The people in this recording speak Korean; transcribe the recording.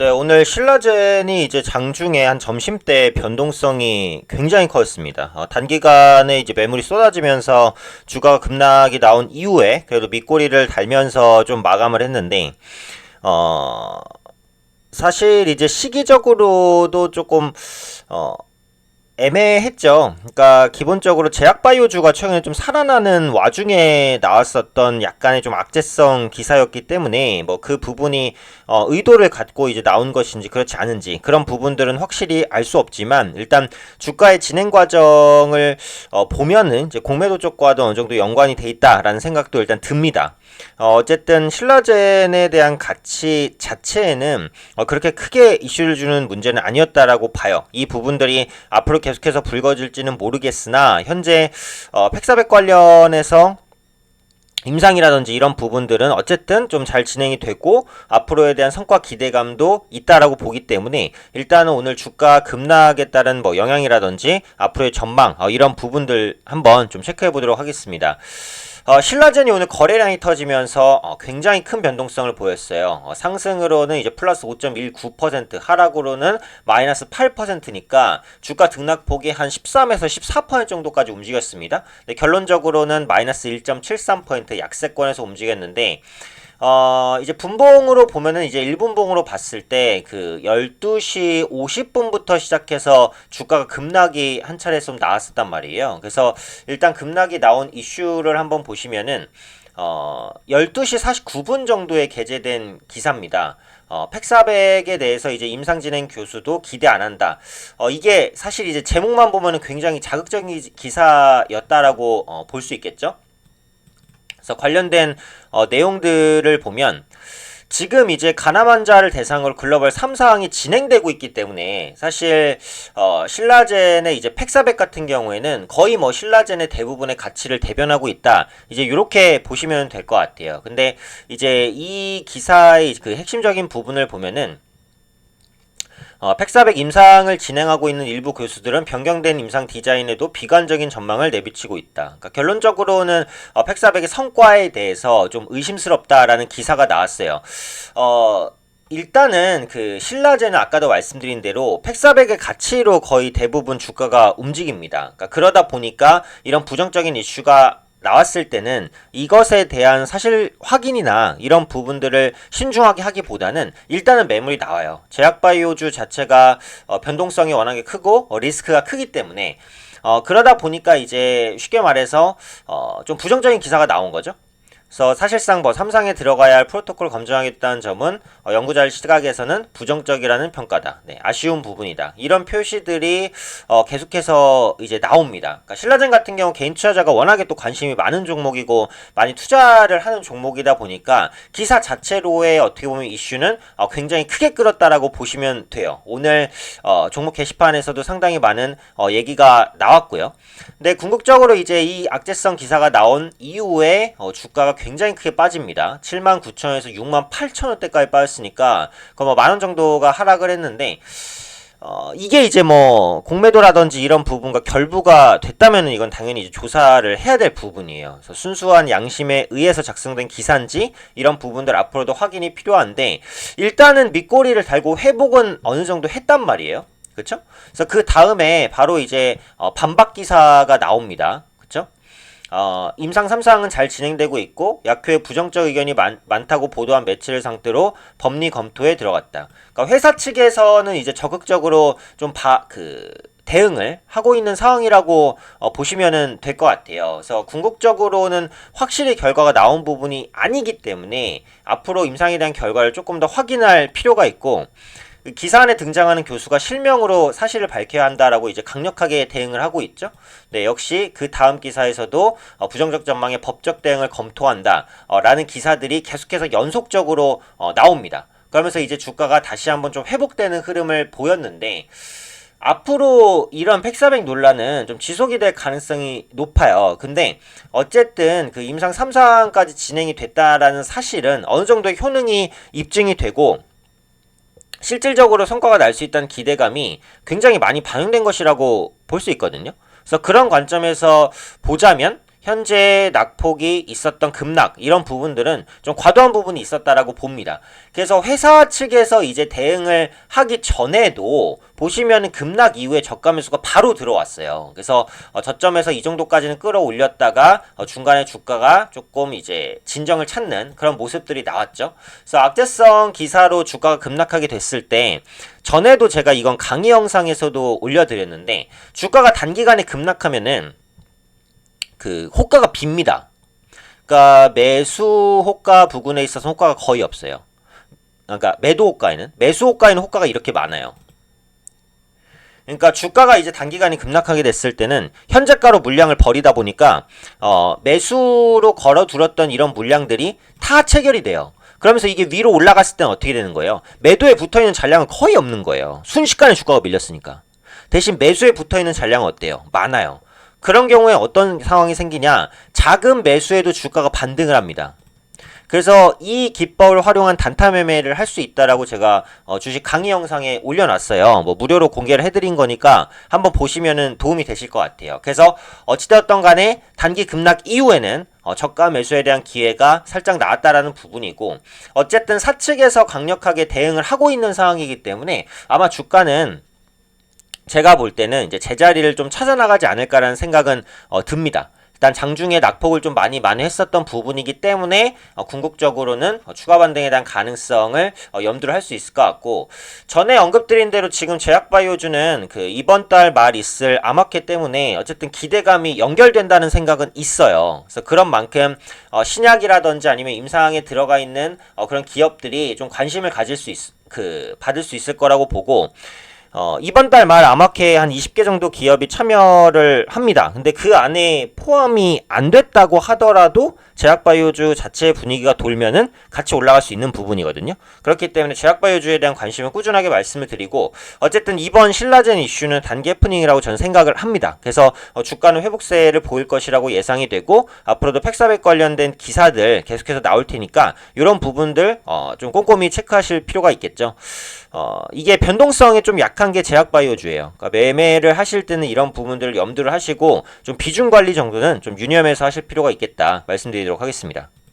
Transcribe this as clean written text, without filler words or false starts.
네, 오늘 신라젠이 이제 장중에 한 점심때 변동성이 굉장히 컸습니다. 단기간에 이제 매물이 쏟아지면서 주가가 급락이 나온 이후에 그래도 밑꼬리를 달면서 좀 마감을 했는데, 어, 사실 이제 시기적으로도 조금, 어, 애매했죠. 그러니까 기본적으로 제약바이오주가 최근에 좀 살아나는 와중에 나왔었던 약간의 좀 악재성 기사였기 때문에 뭐 그 부분이 의도를 갖고 이제 나온 것인지 그렇지 않은지 그런 부분들은 확실히 알 수 없지만 일단 주가의 진행 과정을 보면은 이제 공매도 쪽과도 어느 정도 연관이 돼 있다라는 생각도 일단 듭니다. 어쨌든 신라젠에 대한 가치 자체에는 그렇게 크게 이슈를 주는 문제는 아니었다라고 봐요. 이 부분들이 앞으로 계속해서 불거질지는 모르겠으나 현재 팩사백 관련해서 임상이라든지 이런 부분들은 어쨌든 좀 잘 진행이 되고 앞으로에 대한 성과 기대감도 있다라고 보기 때문에 일단은 오늘 주가 급락에 따른 뭐 영향이라든지 앞으로의 전망 이런 부분들 한번 좀 체크해 보도록 하겠습니다. 신라젠이 오늘 거래량이 터지면서 굉장히 큰 변동성을 보였어요. 상승으로는 이제 플러스 5.19%, 하락으로는 마이너스 8%니까 주가 등락폭이 한 13에서 14% 정도까지 움직였습니다. 결론적으로는 마이너스 1.73% 약세권에서 움직였는데 이제 분봉으로 보면은 이제 1분봉으로 봤을 때 그 12시 50분부터 시작해서 주가가 급락이 한 차례 좀 나왔었단 말이에요. 그래서 일단 급락이 나온 이슈를 한번 보시면은 12시 49분 정도에 게재된 기사입니다. 팩사백에 대해서 이제 임상진행 교수도 기대 안 한다. 이게 사실 이제 제목만 보면은 굉장히 자극적인 기사였다라고 볼 수 있겠죠? 그래서 관련된 내용들을 보면 지금 이제 간암 환자를 대상으로 글로벌 3사항이 진행되고 있기 때문에 사실 신라젠의 이제 팩사백 같은 경우에는 거의 뭐 신라젠의 대부분의 가치를 대변하고 있다. 이제 이렇게 보시면 될 것 같아요. 근데 이제 이 기사의 그 핵심적인 부분을 보면은 팩사백 임상을 진행하고 있는 일부 교수들은 변경된 임상 디자인에도 비관적인 전망을 내비치고 있다. 그러니까 결론적으로는 팩사백의 성과에 대해서 좀 의심스럽다라는 기사가 나왔어요. 일단은 그 신라젠은 아까도 말씀드린 대로 팩사백의 가치로 거의 대부분 주가가 움직입니다. 그러니까 그러다 보니까 이런 부정적인 이슈가 나왔을 때는 이것에 대한 사실 확인이나 이런 부분들을 신중하게 하기보다는 일단은 매물이 나와요. 제약바이오주 자체가 변동성이 워낙에 크고 리스크가 크기 때문에 그러다 보니까 이제 쉽게 말해서 좀 부정적인 기사가 나온 거죠. 그래서 사실상 뭐 삼상에 들어가야 할 프로토콜을 검증하겠다는 점은 연구자의 시각에서는 부정적이라는 평가다. 네, 아쉬운 부분이다. 이런 표시들이 계속해서 이제 나옵니다. 그러니까 신라젠 같은 경우 개인 투자자가 워낙에 또 관심이 많은 종목이고 많이 투자를 하는 종목이다 보니까 기사 자체로의 어떻게 보면 이슈는 굉장히 크게 끌었다라고 보시면 돼요. 오늘 종목 게시판에서도 상당히 많은 얘기가 나왔고요. 근데 궁극적으로 이제 이 악재성 기사가 나온 이후에 주가가 굉장히 크게 빠집니다. 79,000원에서 68,000원대까지 빠졌으니까 거의 뭐 만원 정도가 하락을 했는데 이게 이제 뭐 공매도라든지 이런 부분과 결부가 됐다면 이건 당연히 이제 조사를 해야 될 부분이에요. 그래서 순수한 양심에 의해서 작성된 기사인지 이런 부분들 앞으로도 확인이 필요한데 일단은 밑꼬리를 달고 회복은 어느 정도 했단 말이에요. 그쵸? 그래서 그 다음에 바로 이제 반박 기사가 나옵니다. 그쵸? 임상 3사항은 잘 진행되고 있고 약효에 부정적 의견이 많다고 보도한 매체를 상대로 법리 검토에 들어갔다. 그러니까 회사 측에서는 이제 적극적으로 좀 대응을 하고 있는 상황이라고 보시면 될 것 같아요. 그래서 궁극적으로는 확실히 결과가 나온 부분이 아니기 때문에 앞으로 임상에 대한 결과를 조금 더 확인할 필요가 있고 기사 안에 등장하는 교수가 실명으로 사실을 밝혀야 한다라고 이제 강력하게 대응을 하고 있죠. 네, 역시 그 다음 기사에서도 부정적 전망의 법적 대응을 검토한다 라는 기사들이 계속해서 연속적으로 나옵니다. 그러면서 이제 주가가 다시 한번 좀 회복되는 흐름을 보였는데 앞으로 이런 팩사백 논란은 좀 지속이 될 가능성이 높아요. 근데 어쨌든 그 임상 3사항까지 진행이 됐다라는 사실은 어느 정도의 효능이 입증이 되고 실질적으로 성과가 날 수 있다는 기대감이 굉장히 많이 반영된 것이라고 볼 수 있거든요. 그래서 그런 관점에서 보자면 현재 낙폭이 있었던 급락 이런 부분들은 좀 과도한 부분이 있었다라고 봅니다. 그래서 회사 측에서 이제 대응을 하기 전에도 보시면은 급락 이후에 저가 매수가 바로 들어왔어요. 그래서 저점에서 이 정도까지는 끌어올렸다가 중간에 주가가 조금 이제 진정을 찾는 그런 모습들이 나왔죠. 그래서 악재성 기사로 주가가 급락하게 됐을 때 전에도 제가 이건 강의 영상에서도 올려드렸는데 주가가 단기간에 급락하면은 그 호가가 빕니다. 그러니까 매수 호가 부근에 있어서 호가가 거의 없어요. 그러니까 매도 호가에는 호가가 이렇게 많아요. 그러니까 주가가 이제 단기간에 급락하게 됐을 때는 현재가로 물량을 버리다 보니까 매수로 걸어둘었던 이런 물량들이 다 체결이 돼요. 그러면서 이게 위로 올라갔을 때는 어떻게 되는 거예요? 매도에 붙어있는 잔량은 거의 없는 거예요. 순식간에 주가가 밀렸으니까. 대신 매수에 붙어있는 잔량은 어때요? 많아요. 그런 경우에 어떤 상황이 생기냐? 작은 매수에도 주가가 반등을 합니다. 그래서 이 기법을 활용한 단타 매매를 할 수 있다라고 제가 주식 강의 영상에 올려놨어요. 뭐 무료로 공개를 해드린 거니까 한번 보시면은 도움이 되실 것 같아요. 그래서 어찌되었던 간에 단기 급락 이후에는 저가 매수에 대한 기회가 살짝 나왔다라는 부분이고 어쨌든 사측에서 강력하게 대응을 하고 있는 상황이기 때문에 아마 주가는 제가 볼 때는 이제 제자리를 좀 찾아나가지 않을까라는 생각은 듭니다. 일단 장중에 낙폭을 좀 많이 만회했었던 부분이기 때문에 궁극적으로는 추가 반등에 대한 가능성을 염두를 할 수 있을 것 같고 전에 언급드린 대로 지금 제약바이오주는 그 이번 달 말 있을 암호화폐 때문에 어쨌든 기대감이 연결된다는 생각은 있어요. 그래서 그런 만큼 신약이라든지 아니면 임상에 들어가 있는 그런 기업들이 좀 관심을 가질 수 받을 수 있을 거라고 보고 이번 달 말 암호화폐에 한 20개 정도 기업이 참여를 합니다. 근데 그 안에 포함이 안 됐다고 하더라도 제약바이오주 자체의 분위기가 돌면은 같이 올라갈 수 있는 부분이거든요. 그렇기 때문에 제약바이오주에 대한 관심을 꾸준하게 말씀을 드리고 어쨌든 이번 신라젠 이슈는 단기 해프닝이라고 저는 생각을 합니다. 그래서 주가는 회복세를 보일 것이라고 예상이 되고 앞으로도 팩사백 관련된 기사들 계속해서 나올 테니까 이런 부분들 좀 꼼꼼히 체크하실 필요가 있겠죠. 이게 변동성이 좀 약한 게 제약바이오주예요. 그러니까 매매를 하실 때는 이런 부분들을 염두를 하시고 좀 비중 관리 정도는 좀 유념해서 하실 필요가 있겠다 말씀드리도록 하겠습니다.